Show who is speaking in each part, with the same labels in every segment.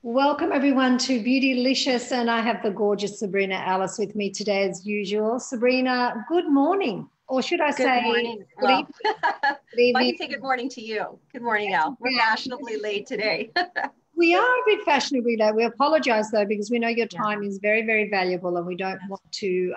Speaker 1: Welcome everyone to Beautilicious, and I have the gorgeous Sabrina Alice with me today as usual. Sabrina, good morning, or should I say
Speaker 2: good morning?
Speaker 1: Good
Speaker 2: Well,
Speaker 1: evening? Good evening.
Speaker 2: I can say good morning to you. Good morning, Elle. We're fashionably late today.
Speaker 1: We are a bit fashionably late. We apologize though, because we know your
Speaker 2: Yeah.
Speaker 1: time is very, very valuable and we don't want to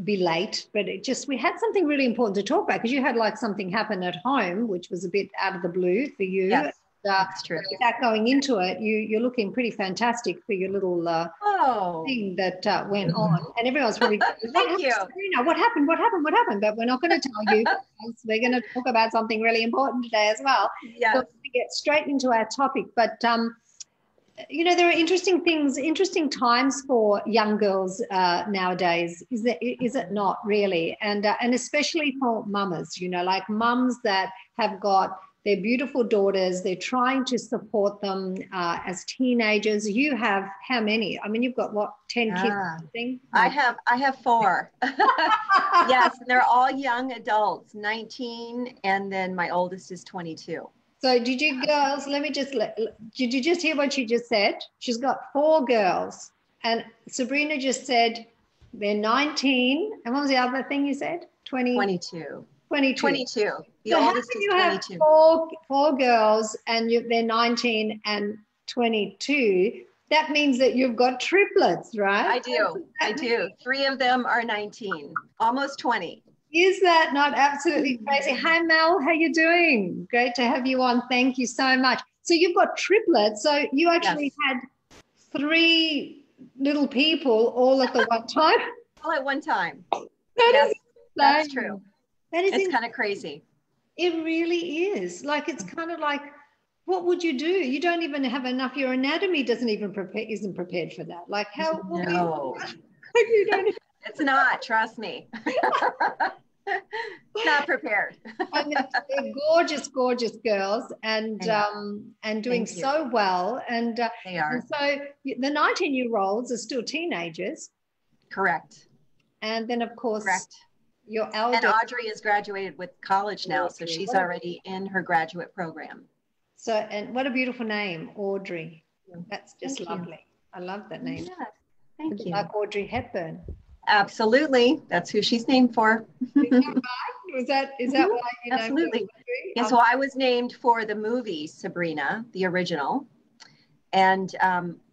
Speaker 1: be late, but we had something really important to talk about because you had like something happen at home, which was a bit out of the blue for you.
Speaker 2: Yes, that's true.
Speaker 1: Without going into it, you're looking pretty fantastic for your little thing that went on, and everyone's probably
Speaker 2: Thank you.
Speaker 1: Sabrina, what happened? What happened? What happened? But we're not going to tell you because we're going to talk about something really important today as well.
Speaker 2: Yes.
Speaker 1: So we get straight into our topic, but there are interesting things, interesting times for young girls nowadays. Is it not really? And especially for mamas, like mums that have got their beautiful daughters. They're trying to support them as teenagers. You have how many? I mean, you've got what, 10 kids? Something?
Speaker 2: I have 4. Yes, and they're all young adults, 19, and then my oldest is 22.
Speaker 1: So did you girls, did you just hear what she just said? She's got 4 girls. And Sabrina just said they're 19. And what was the other thing you said?
Speaker 2: 22.
Speaker 1: 22.
Speaker 2: 22. The
Speaker 1: So
Speaker 2: oldest is 22.
Speaker 1: Have four girls and they're 19 and 22. That means that you've got triplets, right?
Speaker 2: I do. 3 of them are 19, almost 20.
Speaker 1: Is that not absolutely crazy? Hi, Mel. How you doing? Great to have you on. Thank you so much. So you've got triplets. So you actually had 3 little people all at the one time?
Speaker 2: All at one time.
Speaker 1: Yes,
Speaker 2: that's true.
Speaker 1: It's
Speaker 2: kind of crazy.
Speaker 1: It really is. Like, it's kind of like, what would you do? You don't even have enough. Your anatomy isn't prepared for that. Like, how?
Speaker 2: No.
Speaker 1: You don't.
Speaker 2: It's not. Trust me. Not prepared.
Speaker 1: And they're gorgeous, gorgeous girls, and doing so well. And
Speaker 2: they are.
Speaker 1: And so the 19-year-olds are still teenagers.
Speaker 2: Correct.
Speaker 1: And then, of course,
Speaker 2: correct.
Speaker 1: Your elder.
Speaker 2: And Audrey has graduated with college now, so she's already in her graduate program.
Speaker 1: So, and what a beautiful name, Audrey. That's just lovely. I love that name.
Speaker 2: Yeah, thank you.
Speaker 1: Like Audrey Hepburn.
Speaker 2: Absolutely. That's who she's named for.
Speaker 1: Is that right? Is that why you named
Speaker 2: Absolutely. Yeah, so I was named for the movie Sabrina, the original. And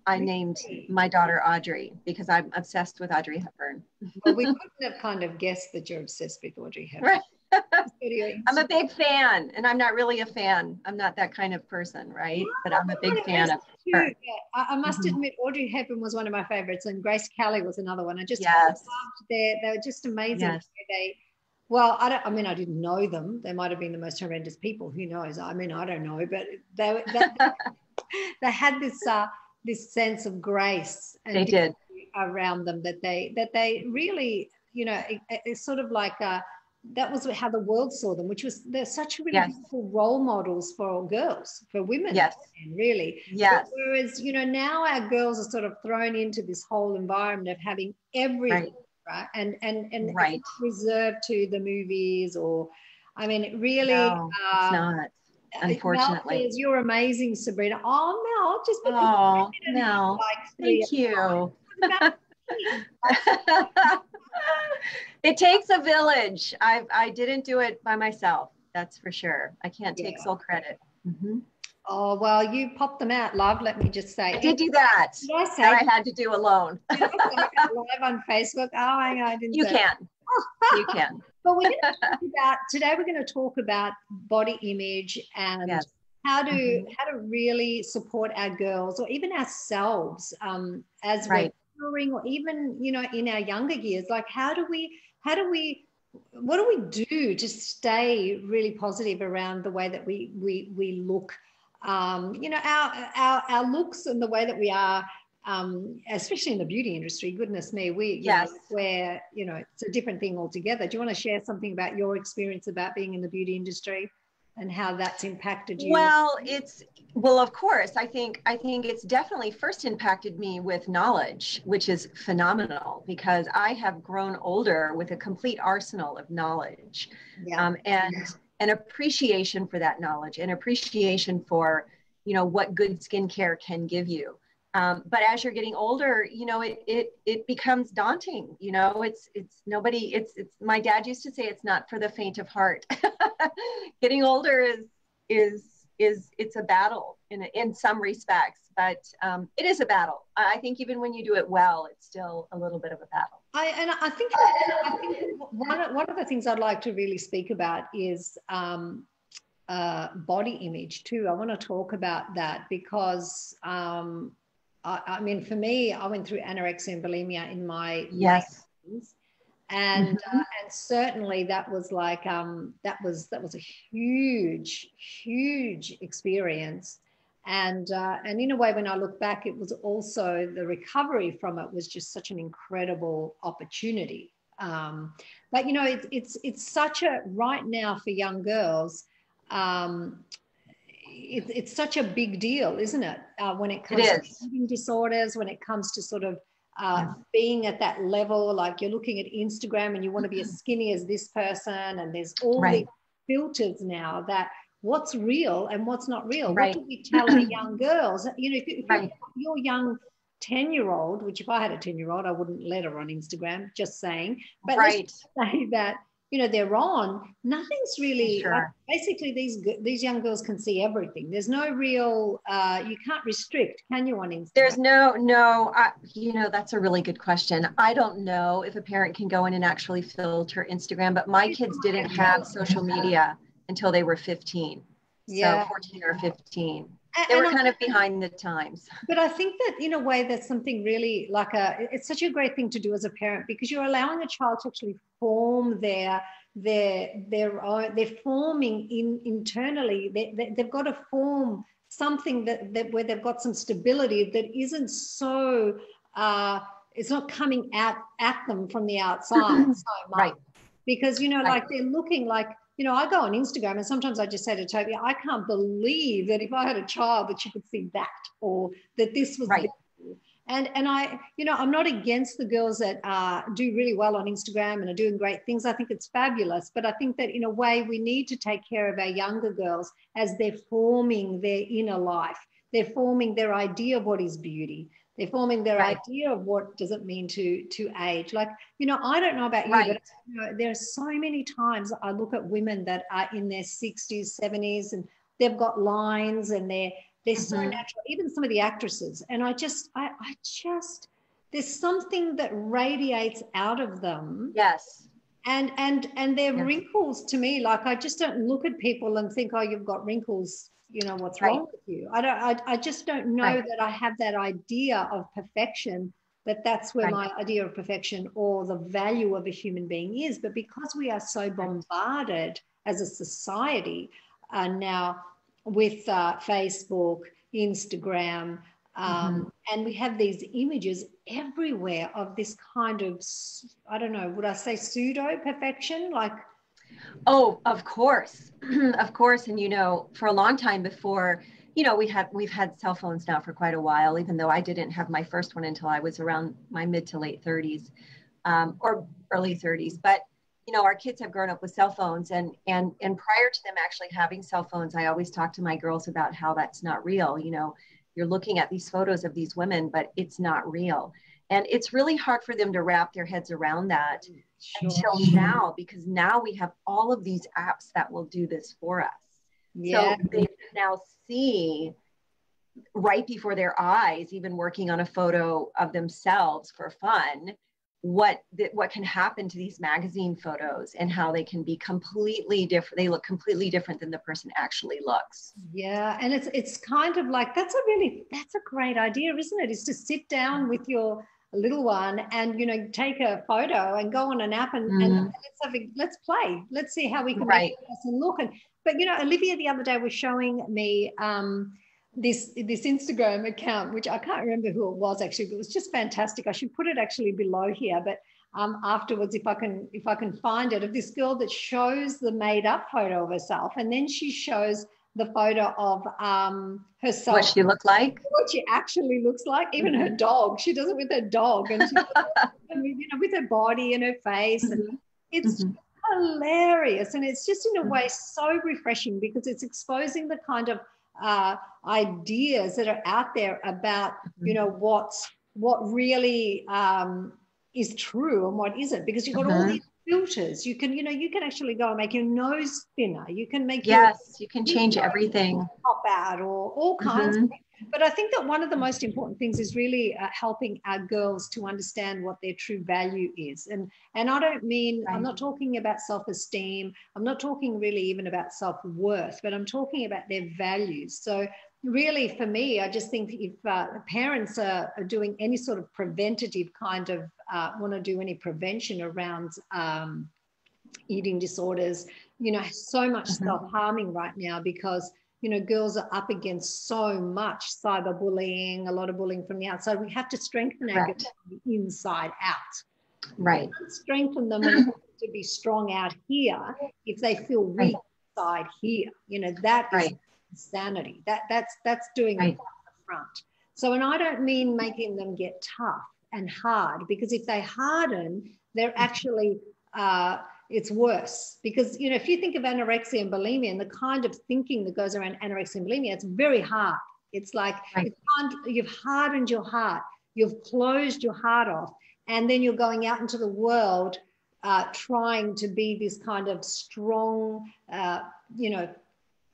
Speaker 2: I named my daughter Audrey because I'm obsessed with Audrey Hepburn.
Speaker 1: Well, we couldn't have kind of guessed that you're obsessed with Audrey Hepburn. Right.
Speaker 2: I'm a big fan, and I'm not really a fan. I'm not that kind of person, right? But I'm a big fan of her.
Speaker 1: Yeah. I must admit, Audrey Hepburn was one of my favorites, and Grace Kelly was another one. I just loved they were just amazing.
Speaker 2: Yes.
Speaker 1: I didn't know them. They might have been the most horrendous people. Who knows? I mean, I don't know, but they had this sense of grace and
Speaker 2: they did
Speaker 1: around them that they really, it's sort of like that was how the world saw them, which was they're such really beautiful role models for girls, for women.
Speaker 2: Yes.
Speaker 1: Really.
Speaker 2: Yes.
Speaker 1: But whereas, now our girls are sort of thrown into this whole environment of having everything, right? And reserved to the movies, or I mean, it really
Speaker 2: no, it's not. Unfortunately.
Speaker 1: Mel says, you're amazing, Sabrina. Oh, Mel, just
Speaker 2: Mel. Thank you. It takes a village. I didn't do it by myself. That's for sure. I can't take sole credit. Mm-hmm.
Speaker 1: Oh, well, you popped them out, love. Let me just say.
Speaker 2: I did do that. That I had to do alone.
Speaker 1: Live on Facebook. Oh, hang on, I didn't.
Speaker 2: You can. You can.
Speaker 1: But today we're going to talk about body image and how to really support our girls or even ourselves as we're growing, or even in our younger years. Like, what do we do to stay really positive around the way that we look? Our looks and the way that we are. Especially in the beauty industry, goodness me, where it's a different thing altogether. Do you want to share something about your experience about being in the beauty industry and how that's impacted you?
Speaker 2: Well, of course, I think it's definitely first impacted me with knowledge, which is phenomenal because I have grown older with a complete arsenal of knowledge, and an appreciation for that knowledge, and appreciation for you know, what good skincare can give you. But as you're getting older, you know, it becomes daunting. You know, it's my dad used to say it's not for the faint of heart. Getting older is it's a battle in some respects, but it is a battle. I think even when you do it well, it's still a little bit of a battle.
Speaker 1: I think one of the things I'd like to really speak about is body image too. I want to talk about that because I mean, for me, I went through anorexia and bulimia in my late teens, and certainly that was like that was a huge experience, and in a way, when I look back, it was also the recovery from it was just such an incredible opportunity. But you know, it's such a right now for young girls. It's such a big deal, isn't it? When it comes to eating disorders, when it comes to sort of being at that level, like you're looking at Instagram and you want to be as skinny as this person, and there's all these filters now that what's real and what's not real. What do we tell our young girls? You know, if your young 10-year-old, which if I had a 10-year-old, I wouldn't let her on Instagram, just saying. But let's say that, you know, they're on, nothing's really, like, basically these young girls can see everything. There's no real, you can't restrict, can you, on Instagram?
Speaker 2: There's no, you know, that's a really good question. I don't know if a parent can go in and actually filter Instagram, but my kids didn't have social media until they were 15. So 14 or 15. They were kind of behind the times.
Speaker 1: But I think that in a way that's something really like it's such a great thing to do as a parent, because you're allowing a child to actually form they're forming internally. They've got to form something that where they've got some stability that isn't so, it's not coming at them from the outside so much. Because, you know, like they're looking like, you know, I go on Instagram and sometimes I just say to Toby, I can't believe that if I had a child that she could see that, or that this was and I, you know, I'm not against the girls that do really well on Instagram and are doing great things. I think it's fabulous. But I think that in a way we need to take care of our younger girls as they're forming their inner life. They're forming their idea of what is beauty. They're forming their idea of what does it mean to age. Like, you know, I don't know about you, but you know, there are so many times I look at women that are in their 60s, 70s, and they've got lines and they're so natural, even some of the actresses. And I just, there's something that radiates out of them.
Speaker 2: Yes.
Speaker 1: And their wrinkles, to me, like, I just don't look at people and think, oh, you've got wrinkles. You know, what's wrong with you? I just don't know that I have that idea of perfection, that's where my idea of perfection or the value of a human being is. But because we are so bombarded as a society now with Facebook, Instagram, and we have these images everywhere of this kind of, I don't know, would I say pseudo perfection? Like,
Speaker 2: oh, of course. Of course. And, you know, for a long time before, you know, we've had cell phones now for quite a while, even though I didn't have my first one until I was around my mid to late 30s or early 30s. But, you know, our kids have grown up with cell phones, and prior to them actually having cell phones, I always talk to my girls about how that's not real. You know, you're looking at these photos of these women, but it's not real. And it's really hard for them to wrap their heads around that until now, because now we have all of these apps that will do this for us. So they now see right before their eyes, even working on a photo of themselves for fun, what can happen to these magazine photos and how they can be completely different. They look completely different than the person actually looks.
Speaker 1: Yeah. And it's kind of like, that's a great idea, isn't it? Is to sit down with your little one and, you know, take a photo and go on an app and let's play. Let's see how we can make the person look. But, you know, Olivia the other day was showing me this Instagram account, which I can't remember who it was actually, but it was just fantastic. I should put it actually below here, but afterwards, if I can find it, of this girl that shows the made up photo of herself, and then she shows the photo of herself.
Speaker 2: What she looked like?
Speaker 1: What she actually looks like. Even her dog. She does it with her dog, and she, you know, with her body and her face, and it's hilarious. And it's just in a way so refreshing, because it's exposing the kind of ideas that are out there about, you know, what really is true and what isn't, because you've got all these filters. You can, you know, you can actually go and make your nose thinner. You can make
Speaker 2: you can change everything.
Speaker 1: Pop out, or all kinds of things. But I think that one of the most important things is really helping our girls to understand what their true value is. And I don't mean, I'm not talking about self-esteem. I'm not talking really even about self-worth, but I'm talking about their values. So really, for me, I just think if parents are doing any sort of preventative kind of, want to do any prevention around eating disorders, you know, so much self-harming right now, because, you know, girls are up against so much cyberbullying, a lot of bullying from the outside. We have to strengthen our girls from the inside out.
Speaker 2: Right.
Speaker 1: We can't strengthen them to be strong out here if they feel weak inside here. You know, that is insanity. That's doing it from the front. So, and I don't mean making them get tough and hard, because if they harden, they're actually it's worse. Because, you know, if you think of anorexia and bulimia and the kind of thinking that goes around anorexia and bulimia, it's very hard. It's like you've hardened your heart, you've closed your heart off, and then you're going out into the world trying to be this kind of strong, you know,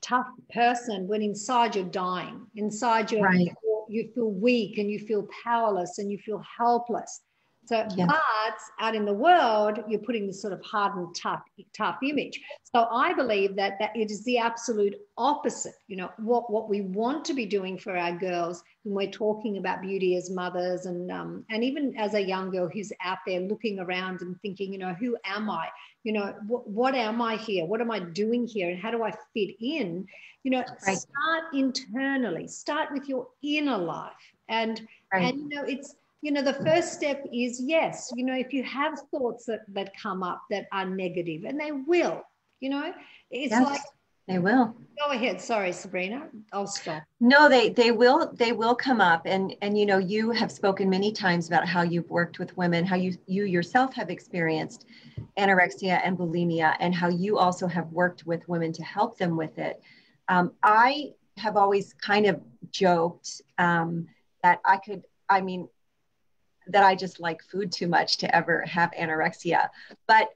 Speaker 1: tough person, when inside you're dying. Inside you feel weak and you feel powerless and you feel helpless. So, but out in the world, you're putting this sort of hardened, tough image. So I believe that it is the absolute opposite. You know, what we want to be doing for our girls when we're talking about beauty as mothers, and even as a young girl who's out there looking around and thinking, you know, who am I? You know, what am I here? What am I doing here? And how do I fit in? You know, start internally. Start with your inner life. And you know, it's, you know, the first step is, yes, you know, if you have thoughts that come up that are negative, and they will, you know, it's like,
Speaker 2: they will.
Speaker 1: Go ahead. Sorry, Sabrina. I'll stop.
Speaker 2: No, they will come up. And you know, you have spoken many times about how you've worked with women, how you yourself have experienced anorexia and bulimia, and how you also have worked with women to help them with it. I have always kind of joked that that I just like food too much to ever have anorexia, but,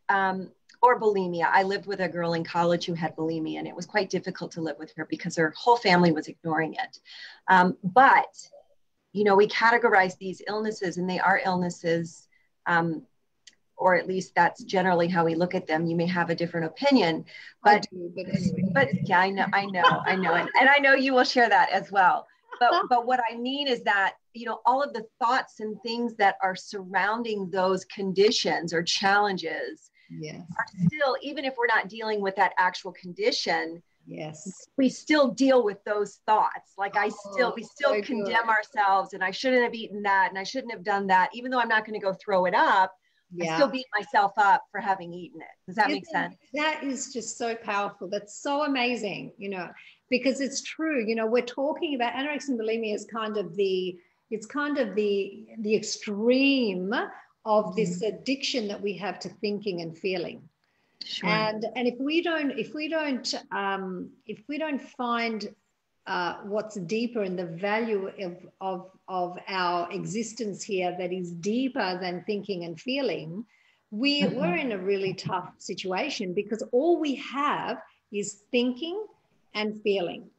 Speaker 2: or bulimia. I lived with a girl in college who had bulimia, and it was quite difficult to live with her because her whole family was ignoring it. But, you know, we categorize these illnesses, and they are illnesses, or at least that's generally how we look at them. You may have a different opinion, but anyway. But yeah, I know. And I know you will share that as well. But what I mean is that, you know, all of the thoughts and things that are surrounding those conditions or challenges are still, even if we're not dealing with that actual condition, we still deal with those thoughts. Like we still condemn ourselves, and I shouldn't have eaten that, and I shouldn't have done that, even though I'm not going to go throw it up. I still beat myself up for having eaten it. Does that make sense?
Speaker 1: That is just so powerful. That's so amazing, you know, because it's true. You know, we're talking about anorexia and bulimia is kind of the extreme of this addiction that we have to thinking and feeling. Sure. And if we don't find what's deeper in the value of our existence here, that is deeper than thinking and feeling, we're in a really tough situation, because all we have is thinking and feeling.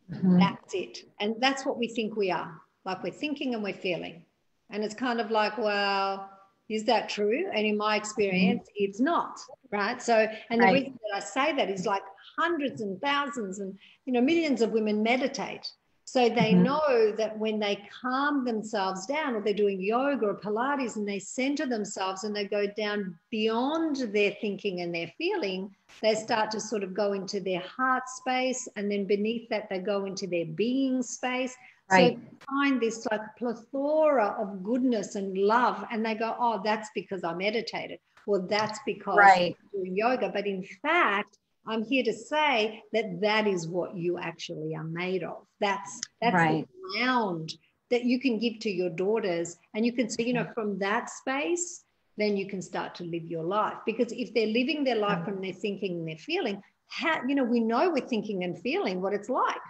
Speaker 1: That's it. And that's what we think we are. Like, we're thinking and we're feeling. And it's kind of like, well, is that true? And in my experience, it's not, right? So, and the reason that I say that is, like, hundreds and thousands and, you know, millions of women meditate. So they know that when they calm themselves down, or they're doing yoga or Pilates, and they center themselves and they go down beyond their thinking and their feeling, they start to sort of go into their heart space. And then beneath that, they go into their being space. So they find this like plethora of goodness and love, and they go, oh, that's because I meditated, or that's because I'm doing yoga. But in fact, I'm here to say that is what you actually are made of. That's the ground that you can give to your daughters. And you can see, you know, from that space, then you can start to live your life. Because if they're living their life from their thinking and their feeling, you know, we know we're thinking and feeling what it's like.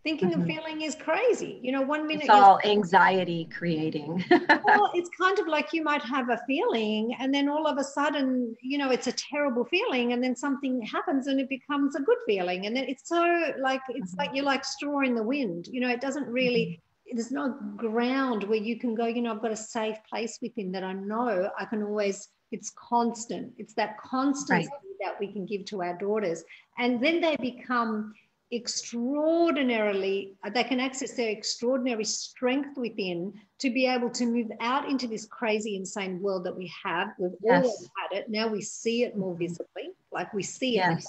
Speaker 1: thinking and feeling is crazy. You know, 1 minute
Speaker 2: it's all anxiety creating.
Speaker 1: well, it's kind of like you might have a feeling and then all of a sudden, you know, it's a terrible feeling, and then something happens and it becomes a good feeling. And then it's so like, it's like you're like straw in the wind. You know, it doesn't really, there's no ground where you can go, you know, I've got a safe place within that I know I can always, it's constant. It's that constancy that we can give to our daughters. And then they become extraordinarily, they can access their extraordinary strength within to be able to move out into this crazy, insane world that we have. We've always had it. Now we see it more visibly, like we see it.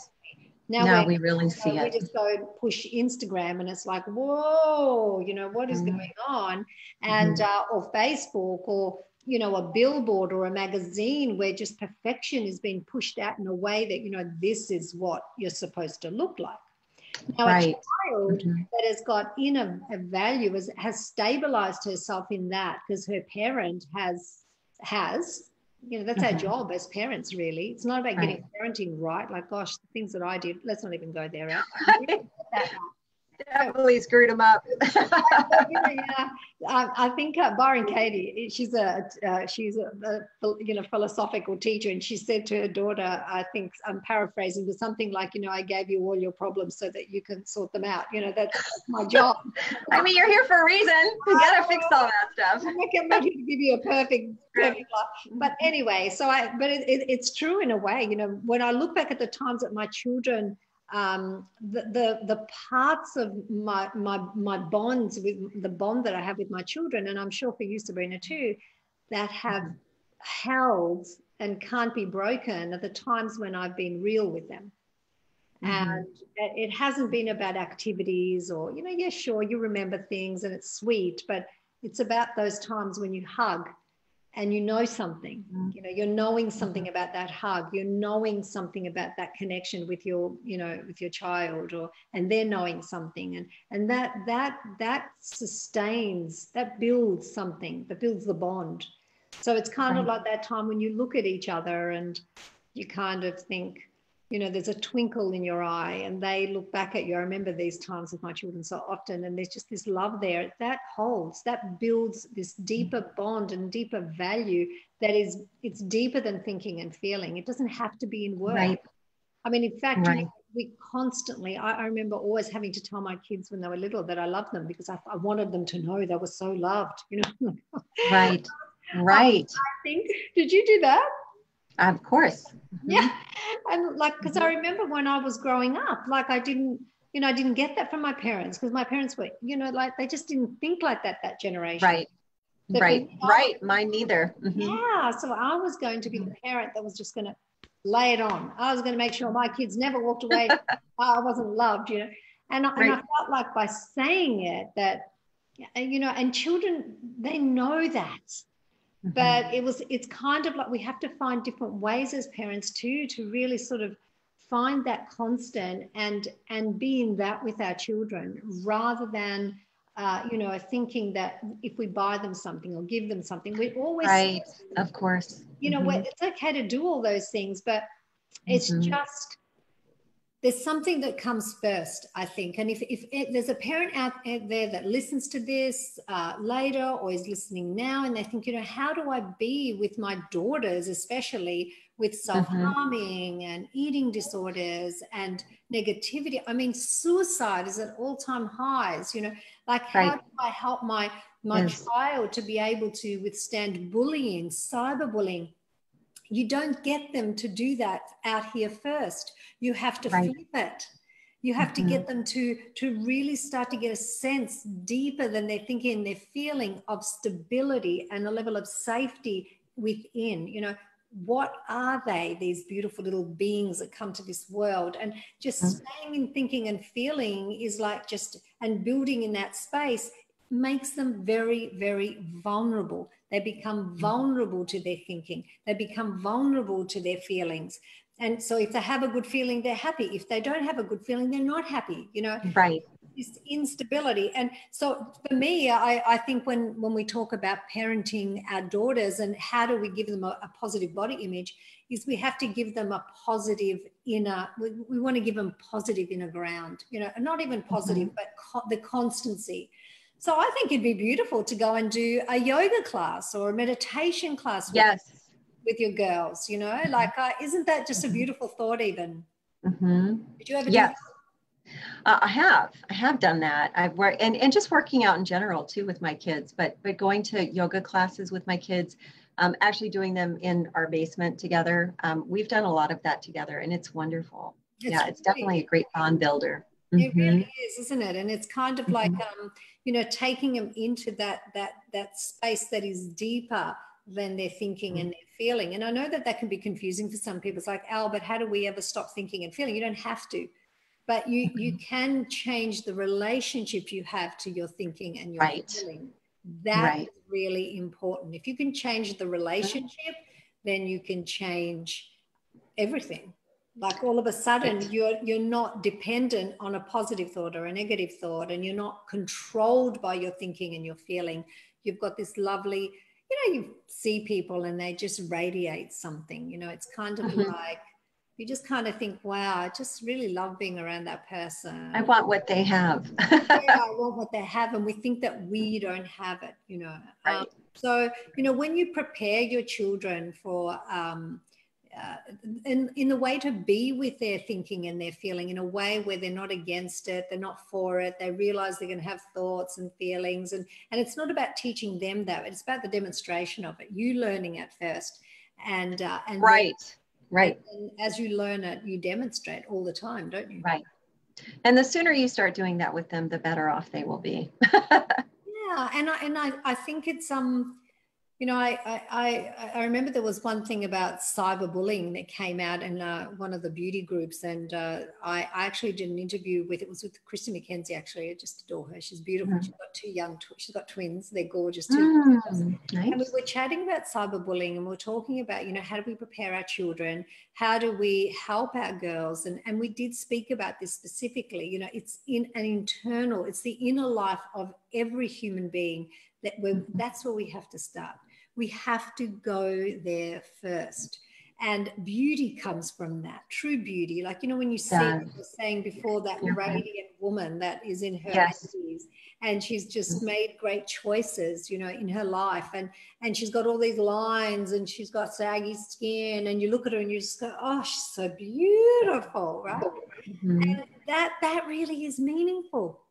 Speaker 2: Now we really see it.
Speaker 1: We just go and push Instagram and it's like, whoa, you know, what is going on? And, or Facebook, or, you know, a billboard or a magazine where just perfection is being pushed out in a way that, you know, this is what you're supposed to look like. Now, a child that has got inner value has stabilized herself in that because her parent has, you know, that's our job as parents, really. It's not about getting parenting right. Like, gosh, the things that I did, let's not even go there.
Speaker 2: Definitely screwed them up.
Speaker 1: I think Byron Katie, she's a you know, philosophical teacher, and she said to her daughter, I think I'm paraphrasing, but something like, you know, I gave you all your problems so that you can sort them out. You know, that's my job.
Speaker 2: I mean, you're here for a reason. You gotta fix all that stuff.
Speaker 1: I'm not here to give you a perfect life. But anyway, so it's true in a way. You know, when I look back at the times that my children, the parts of my bonds, with the bond that I have with my children, and I'm sure for you, Sabrina, too, that have held and can't be broken are the times when I've been real with them. And it hasn't been about activities or, you know, yeah, sure, you remember things and it's sweet, but it's about those times when you hug and you know something, you know, you're knowing something about that hug, you're knowing something about that connection with your, you know, with your child, or, and they're knowing something, and that sustains, that builds something, that builds the bond. So it's kind of like that time when you look at each other and you kind of think, you know, there's a twinkle in your eye and they look back at you. I remember these times with my children so often, and there's just this love there that holds, that builds this deeper bond and deeper value that is, it's deeper than thinking and feeling. It doesn't have to be in words. I mean, in fact, you know, we constantly, I remember always having to tell my kids when they were little that I loved them because I wanted them to know they were so loved, you know.
Speaker 2: Right.
Speaker 1: I think, did you do that?
Speaker 2: Of course.
Speaker 1: Yeah. And like, because I remember when I was growing up, like I didn't get that from my parents, because my parents were, you know, like they just didn't think like that generation.
Speaker 2: Right. Mine neither.
Speaker 1: Yeah. So I was going to be the parent that was just going to lay it on. I was going to make sure my kids never walked away. I wasn't loved, you know. And I felt like by saying it that, you know, and children, they know that. But it's kind of like we have to find different ways as parents too to really sort of find that constant and be in that with our children, rather than you know, thinking that if we buy them something or give them something, we always
Speaker 2: of course,
Speaker 1: you know, it's okay to do all those things, but it's just, there's something that comes first, I think. And if there's a parent out there that listens to this later or is listening now and they think, you know, how do I be with my daughters, especially with self-harming and eating disorders and negativity? I mean, suicide is at all-time highs, you know, like how do I help my child to be able to withstand bullying, cyberbullying? You don't get them to do that out here first. You have to flip it. You have to get them to really start to get a sense deeper than they're thinking, they're feeling, of stability and a level of safety within. You know, what are they, these beautiful little beings that come to this world? And just staying in thinking and feeling is like just, and building in that space makes them very, very vulnerable. They become vulnerable to their thinking. They become vulnerable to their feelings. And so if they have a good feeling, they're happy. If they don't have a good feeling, they're not happy, you know. this instability. And so for me, I think when we talk about parenting our daughters and how do we give them a positive body image, is we have to give them a positive inner, we want to give them positive inner ground, you know, not even positive, but the constancy. So I think it'd be beautiful to go and do a yoga class or a meditation class with your girls, you know, like, isn't that just a beautiful thought even? Did you ever do that?
Speaker 2: I have done that. I've worked and just working out in general too with my kids, but going to yoga classes with my kids, actually doing them in our basement together. We've done a lot of that together and it's wonderful. It's definitely a great bond builder.
Speaker 1: It really is, isn't it? And it's kind of like, you know, taking them into that space that is deeper than their thinking and their feeling. And I know that can be confusing for some people. It's like, Al, but how do we ever stop thinking and feeling? You don't have to. But you can change the relationship you have to your thinking and your feeling. That is really important. If you can change the relationship, then you can change everything. Like all of a sudden, you're not dependent on a positive thought or a negative thought, and you're not controlled by your thinking and your feeling. You've got this lovely, you know, you see people and they just radiate something. You know, it's kind of like, you just kind of think, wow, I just really love being around that person.
Speaker 2: I want what they have.
Speaker 1: I want what they have. And we think that we don't have it, you know. So, you know, when you prepare your children for, in the way to be with their thinking and their feeling in a way where they're not against it, they're not for it, they realize they're going to have thoughts and feelings. And it's not about teaching them that, it's about the demonstration of it. You learning it first. And
Speaker 2: Right.
Speaker 1: And as you learn it, you demonstrate all the time, don't you?
Speaker 2: Right. And the sooner you start doing that with them, the better off they will be.
Speaker 1: Yeah. And I think it's, you know, I remember there was one thing about cyberbullying that came out in one of the beauty groups, and I actually did an interview with, it was with Christy McKenzie, actually. I just adore her. She's beautiful. She's got she's got twins. They're gorgeous too. Nice. And we were chatting about cyberbullying, and we were talking about, you know, how do we prepare our children? How do we help our girls? And we did speak about this specifically. You know, it's it's the inner life of every human being that's where we have to start. We have to go there first. And beauty comes from that, true beauty. Like, you know, when you see, I was saying before, that radiant woman that is in her 80s, and she's just made great choices, you know, in her life. And she's got all these lines, and she's got saggy skin, and you look at her and you just go, oh, she's so beautiful, right? And that really is meaningful.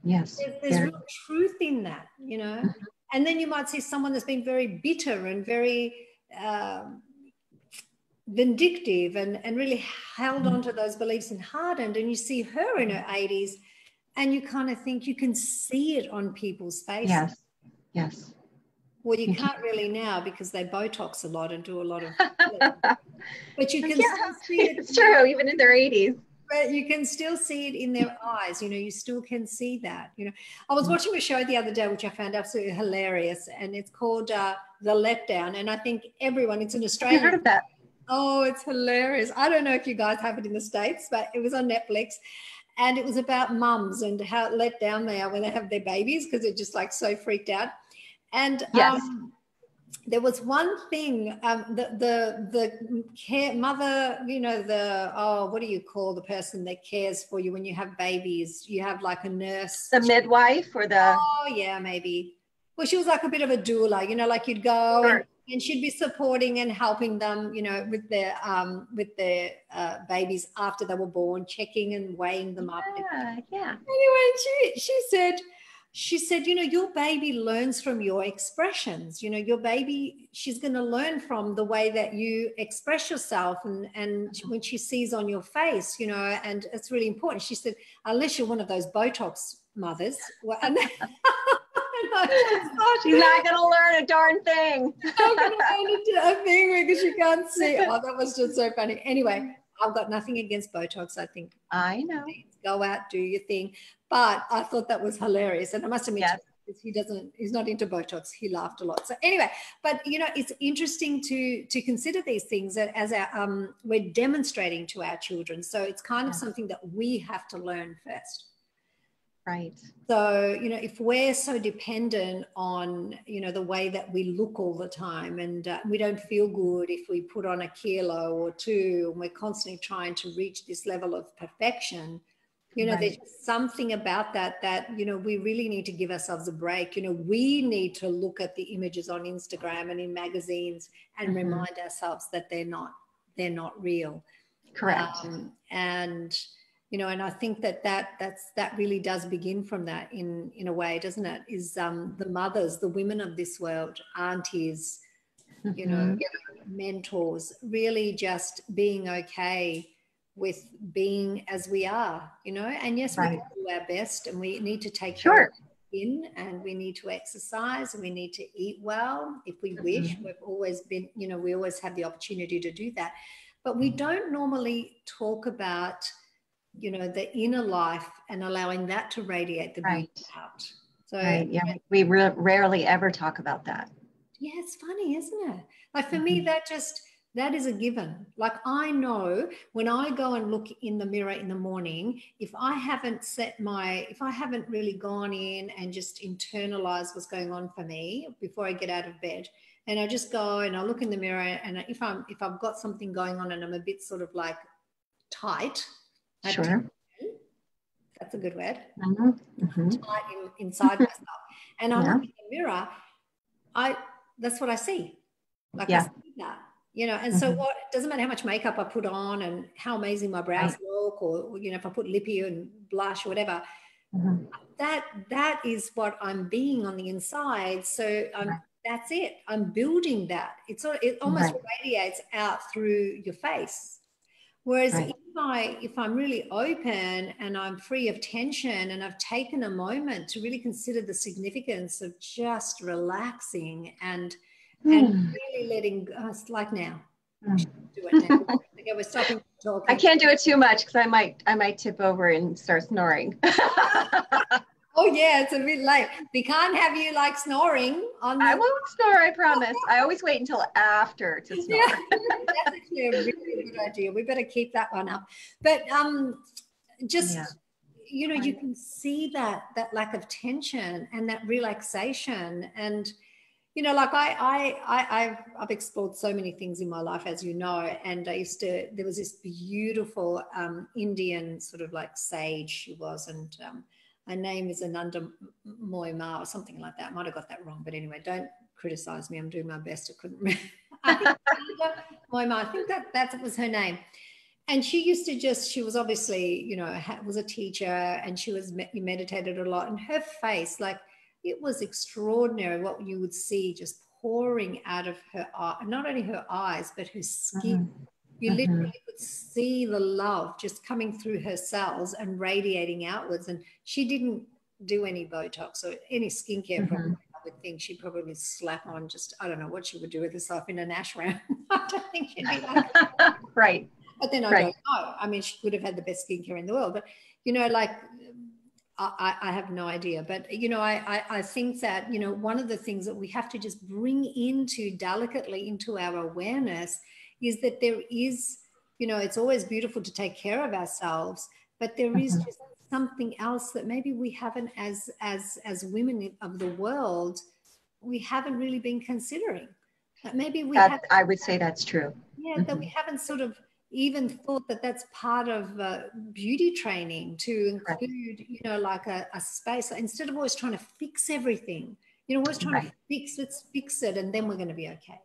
Speaker 2: Yes.
Speaker 1: There's real truth in that, you know. And then you might see someone that's been very bitter and very vindictive and really held on to those beliefs and hardened, and you see her in her 80s, and you kind of think you can see it on people's faces.
Speaker 2: Yes.
Speaker 1: Well, you can't really now because they Botox a lot and do a lot of but you can still see it.
Speaker 2: It's true, even in their 80s.
Speaker 1: But you can still see it in their eyes, you know, you still can see that, you know. I was watching a show the other day, which I found absolutely hilarious, and it's called The Letdown. And I think everyone, it's an Australian.
Speaker 2: I've heard of that.
Speaker 1: Oh, it's hilarious. I don't know if you guys have it in the States, but it was on Netflix. And it was about mums and how let down they are when they have their babies, because they're just like so freaked out. And there was one thing, the care mother, you know, what do you call the person that cares for you when you have babies? You have like a nurse.
Speaker 2: The midwife or the...
Speaker 1: Oh, yeah, maybe. Well, she was like a bit of a doula, you know, like you'd go and she'd be supporting and helping them, you know, with their babies after they were born, checking and weighing them up.
Speaker 2: Yeah.
Speaker 1: Anyway, she said, you know, your baby learns from your expressions. You know, your baby, she's going to learn from the way that you express yourself and when she sees on your face, you know, and it's really important. She said, unless you're one of those Botox mothers. And
Speaker 2: she's not going to learn a darn thing.
Speaker 1: Not going to learn a thing because she can't see. Oh, that was just so funny. Anyway, I've got nothing against Botox. I think
Speaker 2: I know.
Speaker 1: Go out, do your thing. But I thought that was hilarious. And I must admit, he's not into Botox. He laughed a lot. So anyway, but you know, it's interesting to consider these things as we're demonstrating to our children. So it's kind of something that we have to learn first.
Speaker 2: Right.
Speaker 1: So, if we're so dependent on, the way that we look all the time, and we don't feel good if we put on a kilo or two, and we're constantly trying to reach this level of perfection, there's something about that, we really need to give ourselves a break. We need to look at the images on Instagram and in magazines and remind ourselves that they're not real.
Speaker 2: Correct.
Speaker 1: And I think that really does begin from that in a way, doesn't it? Is the mothers, the women of this world, aunties, mentors, really just being okay with being as we are, and yes, we can do our best, and we need to take care of in, and we need to exercise, and we need to eat well if we wish. We've always been, we always have the opportunity to do that, but we don't normally talk about the inner life and allowing that to radiate the beauty out. So
Speaker 2: yeah, we rarely ever talk about that.
Speaker 1: Yeah, it's funny, isn't it? Like for me, that is a given. Like I know when I go and look in the mirror in the morning, if I haven't really gone in and just internalized what's going on for me before I get out of bed, and I just go and I look in the mirror, and if I've got something going on and I'm a bit sort of like tight,
Speaker 2: sure,
Speaker 1: that's a good word, tight inside myself, and I look in the mirror, that's what I see. Like I see that, and so what, it doesn't matter how much makeup I put on and how amazing my brows look, or, if I put lippy and blush or whatever, that is what I'm being on the inside. So that's it. I'm building that. It almost radiates out through your face. Whereas if I'm really open and I'm free of tension, and I've taken a moment to really consider the significance of just relaxing and really letting go, it's like now. Do it now. Okay, we're stopping talking.
Speaker 2: I can't do it too much because I might tip over and start snoring.
Speaker 1: Oh yeah, it's a bit late. We can't have you like snoring on the...
Speaker 2: I won't snore, I promise. I always wait until after to snore.
Speaker 1: Yeah, that's actually a really good idea. We better keep that one up. But you can see that lack of tension and that relaxation. And like I've explored so many things in my life, as you know, and there was this beautiful Indian sort of like sage she was, and her name is Ananda Moima or something like that. I might have got that wrong, but anyway, don't criticize me. I'm doing my best. I couldn't remember. I think Moima, I think that was her name. And she used to she was obviously, was a teacher, and she meditated a lot, and her face, like, it was extraordinary what you would see just pouring out of her eye, not only her eyes, but her skin. You literally could see the love just coming through her cells and radiating outwards. And she didn't do any Botox or any skincare probably. I would think she'd probably slap on I don't know what she would do with herself in an ashram. I don't think she'd be like
Speaker 2: right.
Speaker 1: But then I don't know. I mean, she would have had the best skincare in the world. But, like, I have no idea. But, I think that, one of the things that we have to just bring delicately into our awareness is that there is, it's always beautiful to take care of ourselves, but there is just something else that maybe we haven't, as women of the world, we haven't really been considering. Maybe I
Speaker 2: would say that's true.
Speaker 1: Yeah, that we haven't sort of even thought that that's part of beauty training, to include, like a space, instead of always trying to fix everything, always trying to let's fix it and then we're going to be okay.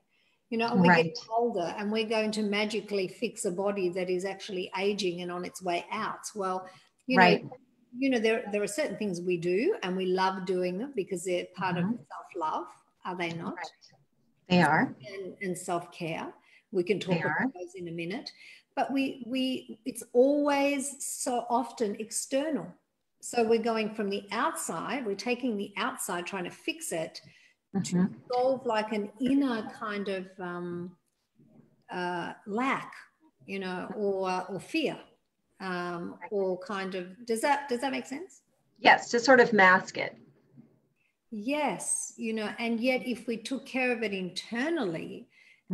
Speaker 1: And we get older and we're going to magically fix a body that is actually aging and on its way out. Well, there are certain things we do and we love doing them because they're part of self-love, are they not?
Speaker 2: They are.
Speaker 1: And self-care. We can talk about those in a minute. But it's always so often external. So we're going from the outside, we're taking the outside, trying to fix it, to solve like an inner kind of lack, or fear, or kind of, does that make sense?
Speaker 2: Yes, to sort of mask it.
Speaker 1: Yes, and yet if we took care of it internally,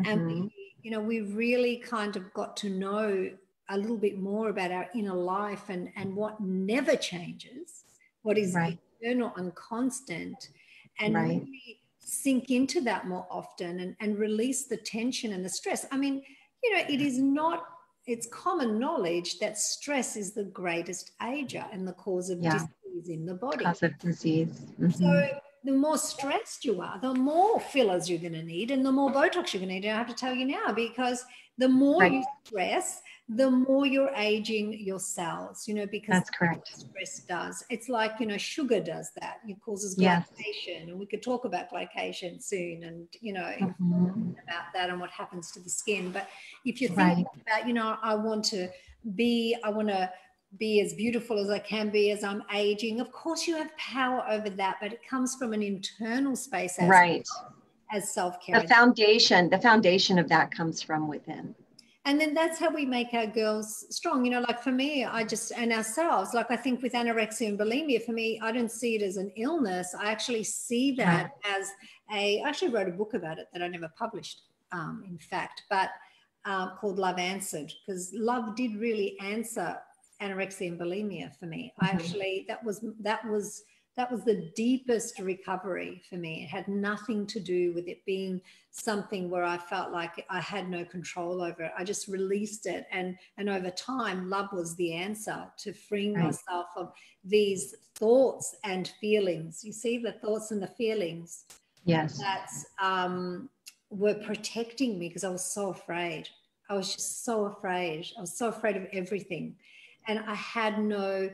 Speaker 1: and we really kind of got to know a little bit more about our inner life and what never changes, what is
Speaker 2: Right.
Speaker 1: eternal and constant, and
Speaker 2: Right.
Speaker 1: really sink into that more often, and release the tension and the stress. I mean, you know, it's common knowledge that stress is the greatest ager and the cause of
Speaker 2: Yeah.
Speaker 1: disease in the body.
Speaker 2: Cause of disease.
Speaker 1: So the more stressed you are, the more fillers you're going to need and the more Botox you're going to need. And I have to tell you now, because the more you stress, the more you're aging your cells, you know, because
Speaker 2: that's correct.
Speaker 1: Stress does. It's like, you know, sugar does that. It causes
Speaker 2: Yes.
Speaker 1: glycation, and we could talk about glycation soon, and, you know, about that and what happens to the skin. But if you think about, you know, I want to be as beautiful as I can be as I'm aging, of course you have power over that, but it comes from an internal space as self-care.
Speaker 2: The foundation of that comes from within.
Speaker 1: And then that's how we make our girls strong. You know, like for me, and ourselves, like I think with anorexia and bulimia, for me, I don't see it as an illness. I actually see that as I actually wrote a book about it that I never published, in fact, but called Love Answered, because love did really answer anorexia and bulimia for me. I actually, that was the deepest recovery for me. It had nothing to do with it being something where I felt like I had no control over it. I just released it. And over time, love was the answer to freeing myself of these thoughts and feelings. You see, the thoughts and the feelings that were protecting me, because I was so afraid. I was just so afraid. I was so afraid of everything. And I had no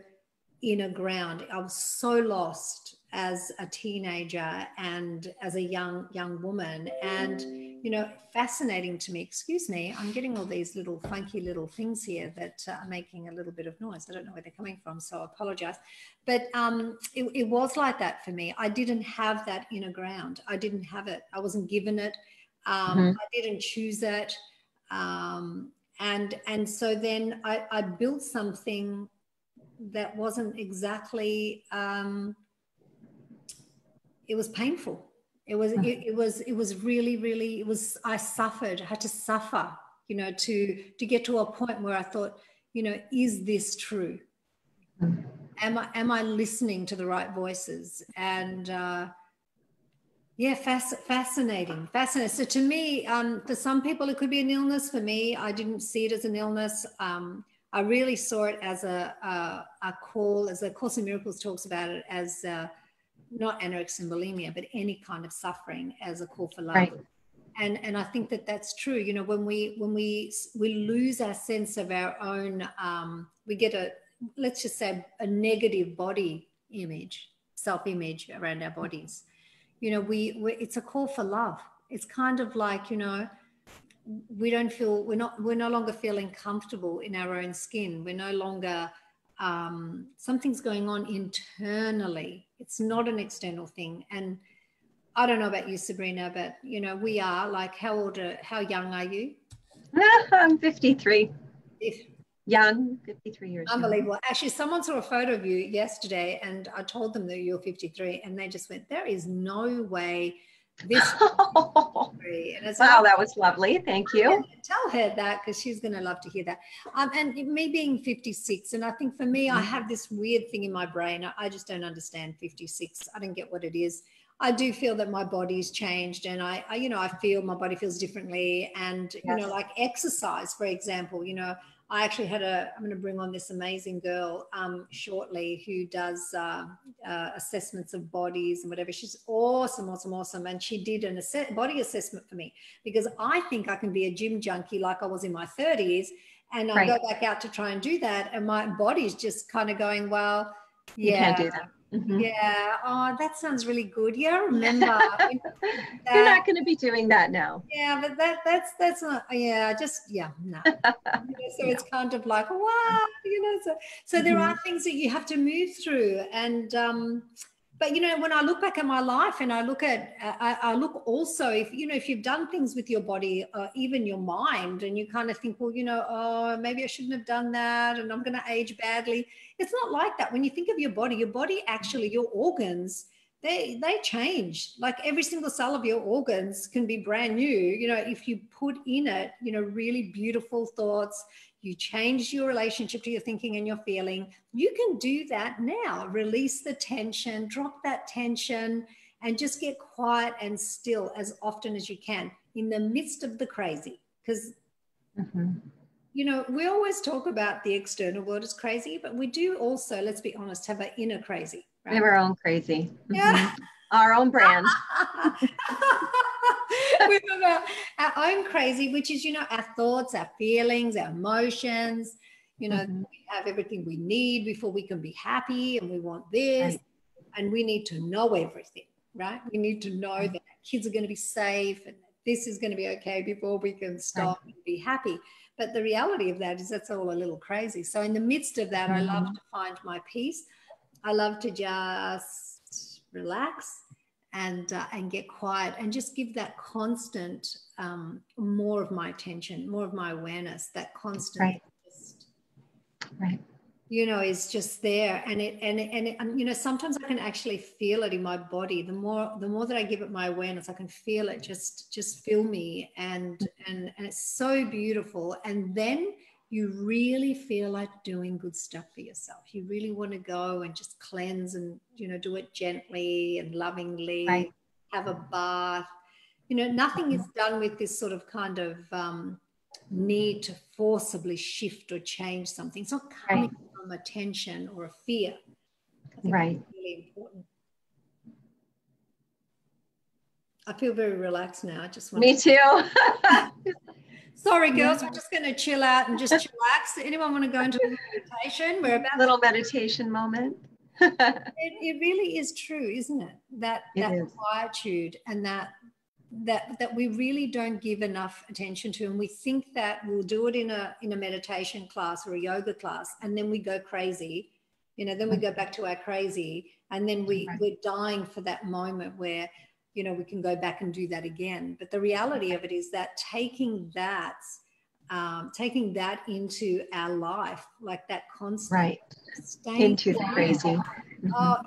Speaker 1: inner ground. I was so lost as a teenager and as a young woman. And, you know, fascinating to me, excuse me, I'm getting all these little funky little things here that are making a little bit of noise. I don't know where they're coming from, so I apologize. But it was like that for me. I didn't have that inner ground. I didn't have it. I wasn't given it. I didn't choose it. And so then I built something that wasn't exactly, it was painful. It was really, I suffered, I had to suffer, you know, to get to a point where I thought, you know, is this true? Am I listening to the right voices? And fascinating. So to me, for some people, it could be an illness. For me, I didn't see it as an illness. I really saw it as a call, as the Course in Miracles talks about it, as not anorexia and bulimia, but any kind of suffering, as a call for love. And I think that that's true. You know, when we lose our sense of our own, we get let's just say a negative body image, self-image around our bodies. You know, it's a call for love. It's kind of like, you know, we're no longer feeling comfortable in our own skin. We're no longer, something's going on internally. It's not an external thing. And I don't know about you, Sabrina, but, you know, we are like, how young are you?
Speaker 2: I'm 53. Young, 53 years old.
Speaker 1: Unbelievable. Actually, someone saw a photo of you yesterday and I told them that you're 53 and they just went, there is no way this
Speaker 2: wow, that was lovely. Thank you.
Speaker 1: Tell her that, because she's going to love to hear that. And me being 56, and I think for me, I have this weird thing in my brain. I just don't understand 56. I don't get what it is. I do feel that my body's changed, and I you know, I feel my body feels differently. And, you know, like exercise, for example, you know, I actually I'm going to bring on this amazing girl shortly who does assessments of bodies and whatever. She's awesome. And she did a body assessment for me, because I think I can be a gym junkie like I was in my 30s. And I go back out to try and do that. And my body's just kind of going, well,
Speaker 2: you can't do that.
Speaker 1: Yeah. Oh, that sounds really good. Yeah, I remember.
Speaker 2: You're not going to be doing that now.
Speaker 1: Yeah, but that's not. Yeah, no. So it's kind of like, wow, you know. So there are things that you have to move through, and but, you know, when I look back at my life and I look also, if you've done things with your body, even your mind, and you kind of think, well, you know, oh, maybe I shouldn't have done that and I'm going to age badly. It's not like that. When you think of your body actually, your organs, they change. Like every single cell of your organs can be brand new, you know, if you put in it, you know, really beautiful thoughts. You change your relationship to your thinking and your feeling. You can do that now. Release the tension, drop that tension, and just get quiet and still as often as you can in the midst of the crazy. Because, you know, we always talk about the external world as crazy, but we do also, let's be honest, have an inner crazy. Right?
Speaker 2: We have our own crazy.
Speaker 1: Yeah.
Speaker 2: Our own brand.
Speaker 1: We have our own crazy, which is, you know, our thoughts, our feelings, our emotions. You know, we have everything we need before we can be happy, and we want this. Right. And we need to know everything, right? We need to know that our kids are going to be safe and that this is going to be okay before we can stop and be happy. But the reality of that is that's all a little crazy. So in the midst of that, I love to find my peace. I love to just relax and get quiet and just give that constant more of my attention, more of my awareness, that constant just, you know, is just there. And you know, sometimes I can actually feel it in my body. The more that I give it my awareness, I can feel it just fill me, and it's so beautiful. And then you really feel like doing good stuff for yourself. You really want to go and just cleanse and, you know, do it gently and lovingly, have a bath. You know, nothing is done with this sort of kind of need to forcibly shift or change something. It's not coming from a tension or a fear. I think that's really important. I feel very relaxed now. I just want
Speaker 2: Me too.
Speaker 1: Sorry, girls, we're just going to chill out and just chillax. Anyone want to go into a meditation? We're about
Speaker 2: a little meditation moment.
Speaker 1: It really is true, isn't it? That quietude and that we really don't give enough attention to, and we think that we'll do it in a meditation class or a yoga class, and then we go crazy. You know, then we go back to our crazy, and then we're dying for that moment where, you know, we can go back and do that again. But the reality of it is that taking that into our life, like that constant
Speaker 2: into the crazy.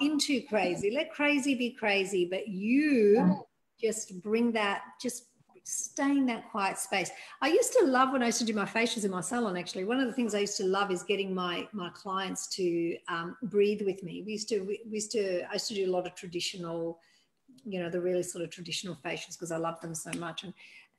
Speaker 1: Into crazy. Let crazy be crazy, but you just bring that, just stay in that quiet space. I used to love when I used to do my facials in my salon, actually. One of the things I used to love is getting my clients to breathe with me. I used to do a lot of traditional, you know, the really sort of traditional facials because I love them so much.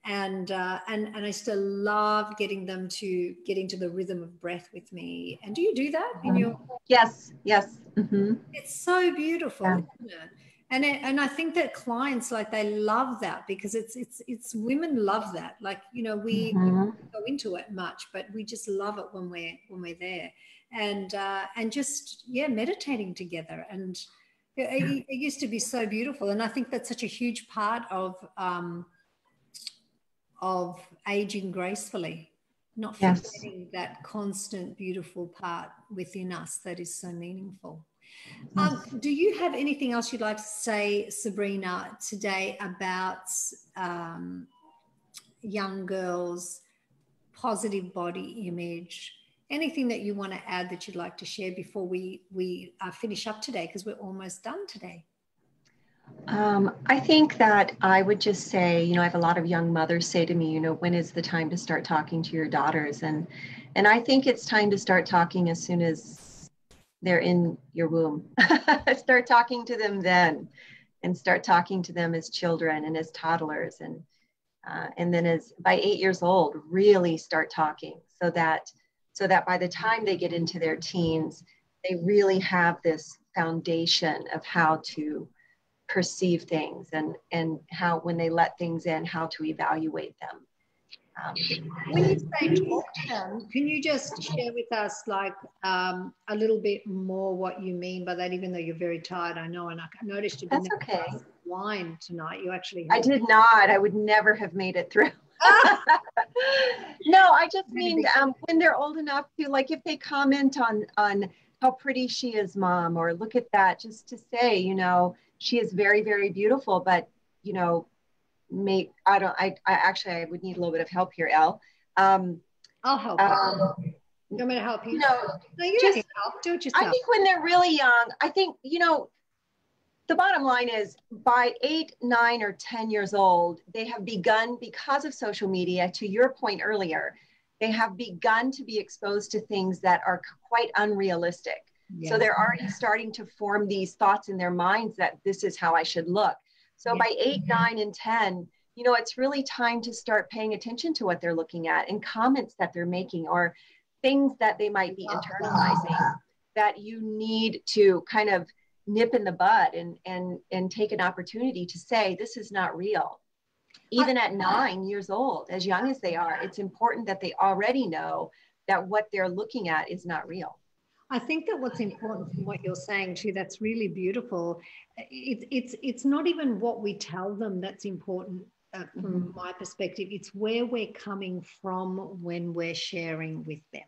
Speaker 1: And I still love getting them to get into the rhythm of breath with me. And do you do that in your?
Speaker 2: Yes.
Speaker 1: It's so beautiful, isn't it? And I think that clients, like, they love that because it's women love that. Like, you know, we don't go into it much, but we just love it when we're there, and just meditating together. And it used to be so beautiful. And I think that's such a huge part of aging gracefully, not forgetting that constant beautiful part within us that is so meaningful. Do you have anything else you'd like to say, Sabrina, today about young girls, positive body image? Anything that you want to add that you'd like to share before we finish up today, because we're almost done today?
Speaker 2: I think that I would just say, you know, I have a lot of young mothers say to me, you know, when is the time to start talking to your daughters? And I think it's time to start talking as soon as they're in your womb. Start talking to them then, and start talking to them as children and as toddlers, and then as by 8 years old, really start talking so that by the time they get into their teens, they really have this foundation of how to perceive things and how, when they let things in, how to evaluate them.
Speaker 1: When you say talk to them, can you just share with us, like, a little bit more what you mean by that, even though you're very tired, I know, and I noticed you didn't have wine tonight. You actually
Speaker 2: I did not. I would never have made it through. No, I just mean when they're old enough to, like, if they comment on how pretty she is, Mom, or look at that, just to say, you know, she is very, very beautiful, but, you know, I would need a little bit of help here, Elle.
Speaker 1: I'll help you. You want me to help you?
Speaker 2: You know,
Speaker 1: no, you just help. Do it yourself.
Speaker 2: I think when they're really young, I think, you know, The bottom line is by 8, 9, or 10 years old, they have begun, because of social media, to your point earlier, they have begun to be exposed to things that are quite unrealistic. Yeah. So they're already starting to form these thoughts in their minds that this is how I should look. So by 8, 9, and 10, you know, it's really time to start paying attention to what they're looking at and comments that they're making or things that they might be internalizing that you need to kind of nip in the bud and take an opportunity to say, this is not real. Even at 9 years old, as young as they are, it's important that they already know that what they're looking at is not real.
Speaker 1: I think that what's important from what you're saying too, that's really beautiful. It's not even what we tell them that's important from my perspective. It's where we're coming from when we're sharing with them.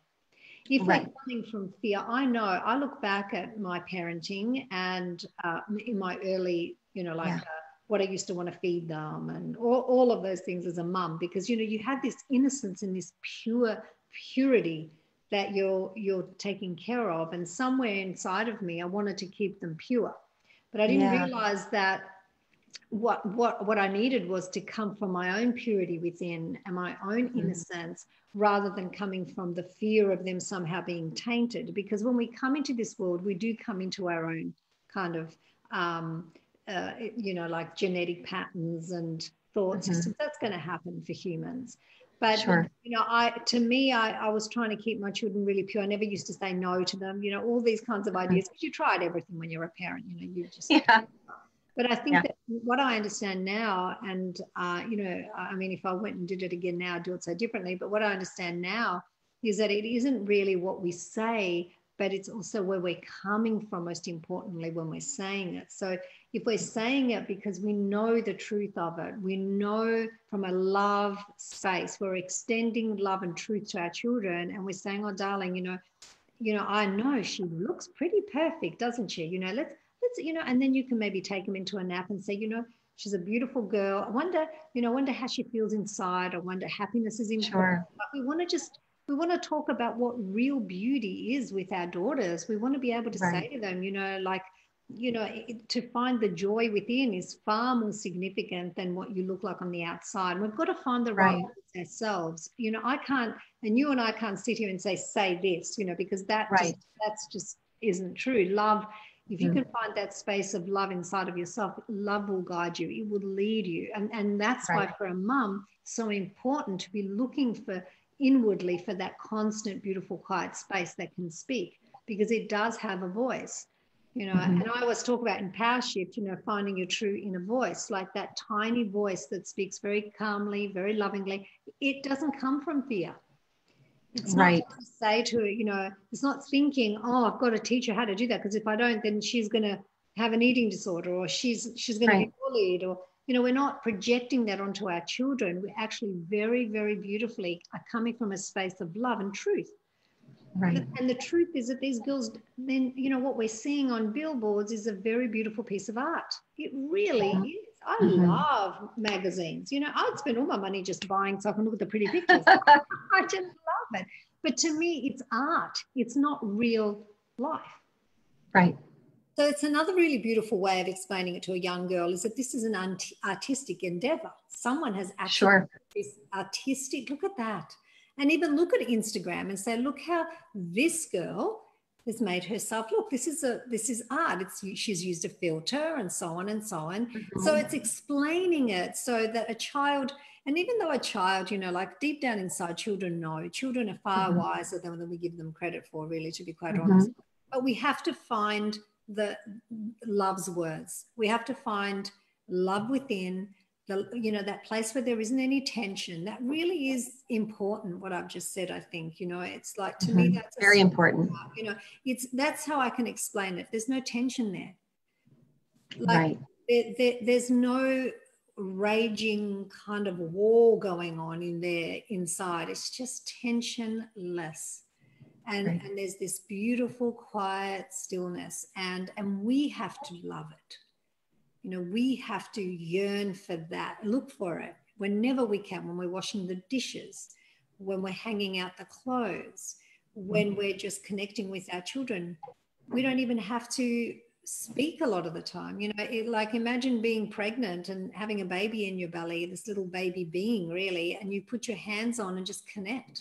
Speaker 1: If we're coming from fear, I know, I look back at my parenting and in my early, you know, like what I used to want to feed them and all of those things as a mum, because, you know, you had this innocence and this purity that you're taking care of. And somewhere inside of me, I wanted to keep them pure. But I didn't realize that what I needed was to come from my own purity within and my own innocence, rather than coming from the fear of them somehow being tainted. Because when we come into this world, we do come into our own kind of, you know, like genetic patterns and thought systems. That's going to happen for humans. But, you know, I was trying to keep my children really pure. I never used to say no to them, you know, all these kinds of ideas, because you tried everything when you're a parent, you know, you just... But I think that what I understand now, and, you know, I mean, if I went and did it again now, I'd do it so differently. But what I understand now is that it isn't really what we say, but it's also where we're coming from, most importantly, when we're saying it. So if we're saying it because we know the truth of it, we know from a love space, we're extending love and truth to our children, and we're saying, oh, darling, you know, I know she looks pretty perfect, doesn't she? You know, let's, you know, and then you can maybe take them into a nap and say, you know, she's a beautiful girl. I wonder how she feels inside. I wonder, happiness is important. But we want to talk about what real beauty is with our daughters. We want to be able to say to them, you know, like, you know, to find the joy within is far more significant than what you look like on the outside. And we've got to find the right words ourselves. You know, I can't, and you and I can't sit here and say this, you know, because that's just isn't true. Love, if you can find that space of love inside of yourself, love will guide you. It will lead you. And that's why for a mum, it's so important to be looking for inwardly for that constant, beautiful, quiet space that can speak, because it does have a voice. You know, and I always talk about in Power Shift, you know, finding your true inner voice, like that tiny voice that speaks very calmly, very lovingly. It doesn't come from fear. It's not to say to her, you know, it's not thinking, oh, I've got to teach her how to do that, because if I don't, then she's going to have an eating disorder, or she's going to be bullied, or, you know, we're not projecting that onto our children. We actually very, very beautifully are coming from a space of love and truth. And the truth is that these girls, then, you know, what we're seeing on billboards is a very beautiful piece of art. It really is. I love magazines. You know, I'd spend all my money just buying so I can look at the pretty pictures. I just love it. But to me, it's art. It's not real life. So it's another really beautiful way of explaining it to a young girl, is that this is an artistic endeavor. Someone has actually this artistic, look at that. And even look at Instagram and say, look how this girl has made herself look. This is art. She's used a filter and so on and so on. So it's explaining it so that a child, and even though a child, you know, like deep down inside, children know. Children are far wiser than we give them credit for, really, to be quite honest. But we have to find the love's words. We have to find love within, you know, that place where there isn't any tension. That really is important, what I've just said, I think. You know, it's like, to me, that's
Speaker 2: very important.
Speaker 1: You know, that's how I can explain it. There's no tension there. Like there's no raging kind of war going on in there inside. It's just tensionless. And there's this beautiful, quiet stillness. And we have to love it. You know, we have to yearn for that, look for it whenever we can, when we're washing the dishes, when we're hanging out the clothes, when we're just connecting with our children. We don't even have to speak a lot of the time. You know, like imagine being pregnant and having a baby in your belly, this little baby being really, and you put your hands on and just connect,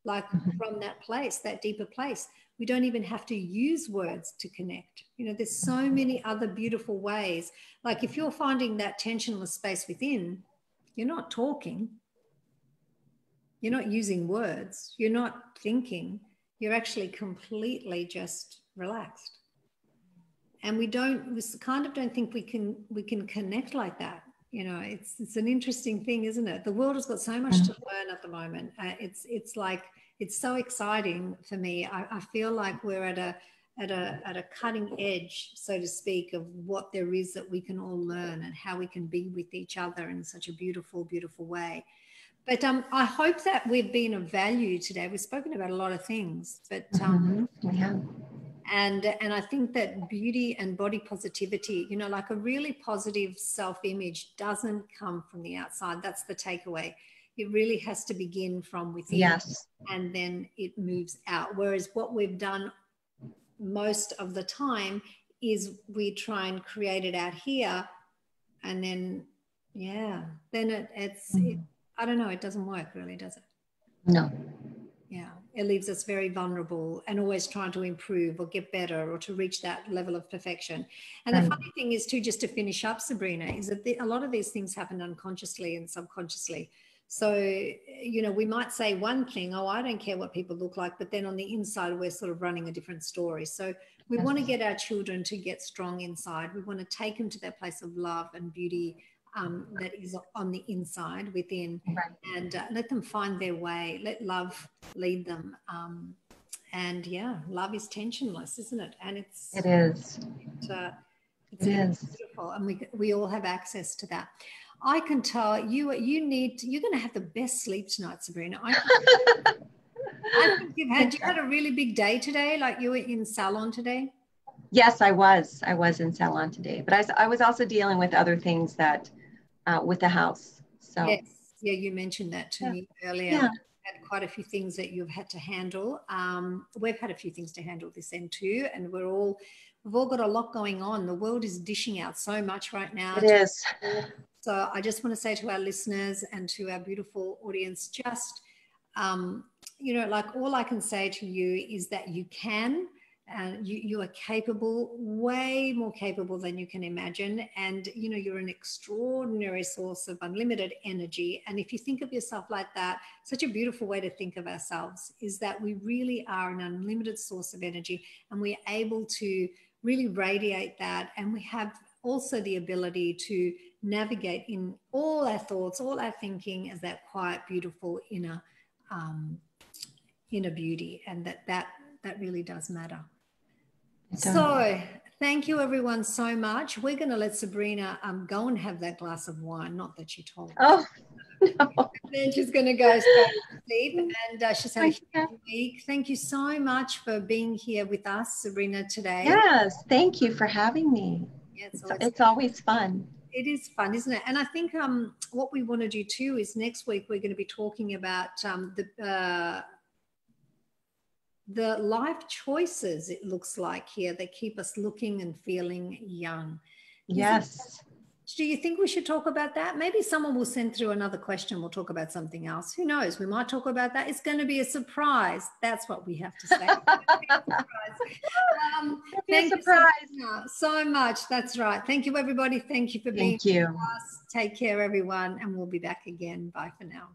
Speaker 1: like from that place, that deeper place. We don't even have to use words to connect. You know, there's so many other beautiful ways. Like if you're finding that tensionless space within, you're not talking, you're not using words, you're not thinking, you're actually completely just relaxed. And we kind of don't think we can connect like that. You know, it's an interesting thing, isn't it? The world has got so much to learn at the moment. It's like, it's so exciting for me. I feel like we're at a cutting edge, so to speak, of what there is that we can all learn and how we can be with each other in such a beautiful, beautiful way. But I hope that we've been of value today. We've spoken about a lot of things, but
Speaker 2: we have.
Speaker 1: And I think that beauty and body positivity, you know, like a really positive self-image doesn't come from the outside. That's the takeaway. It really has to begin from within.
Speaker 2: Yes.
Speaker 1: And then it moves out. Whereas what we've done most of the time is we try and create it out here, and then, yeah, then it's I don't know, it doesn't work really, does it?
Speaker 2: No.
Speaker 1: Yeah, it leaves us very vulnerable and always trying to improve or get better or to reach that level of perfection. And the funny thing is too, just to finish up, Sabrina, is that a lot of these things happen unconsciously and subconsciously. So, you know, we might say one thing, oh, I don't care what people look like, but then on the inside, we're sort of running a different story. So we want to get our children to get strong inside. We want to take them to that place of love and beauty that is on the inside within, and let them find their way. Let love lead them. And yeah, love is tensionless, isn't it? And it is beautiful, and we all have access to that. I can tell you're going to have the best sleep tonight, Sabrina. I think you had a really big day today, like you were in salon today.
Speaker 2: Yes, I was in salon today, but I was also dealing with other things that with the house. So
Speaker 1: yes, yeah, you mentioned that to me earlier.
Speaker 2: Yeah.
Speaker 1: Had quite a few things that you've had to handle. We've had a few things to handle this end too, and we've all got a lot going on. The world is dishing out so much right now.
Speaker 2: It is.
Speaker 1: So I just want to say to our listeners and to our beautiful audience, just you know, like all I can say to you is that you can. You are capable, way more capable than you can imagine. And, you know, you're an extraordinary source of unlimited energy. And if you think of yourself like that, such a beautiful way to think of ourselves is that we really are an unlimited source of energy, and we're able to really radiate that. And we have also the ability to navigate in all our thoughts, all our thinking as that quiet, beautiful inner beauty. And that really does matter. So thank you everyone so much. We're going to let Sabrina go and have that glass of wine. Not that she told me.
Speaker 2: Oh, no.
Speaker 1: And then she's going to go straight to sleep, and she's had a huge week. Thank you so much for being here with us, Sabrina, today.
Speaker 2: Yes, thank you for having me.
Speaker 1: Yeah,
Speaker 2: it's always fun.
Speaker 1: It is fun, isn't it? And I think what we want to do too is next week we're going to be talking about the life choices, it looks like here, that keep us looking and feeling young.
Speaker 2: Yes.
Speaker 1: Do you think we should talk about that? Maybe someone will send through another question. We'll talk about something else. Who knows? We might talk about that. It's going to be a surprise. That's what we have to say. Thank you so much. That's right. Thank you, everybody. Thank you for being with us. Take care, everyone. And we'll be back again. Bye for now.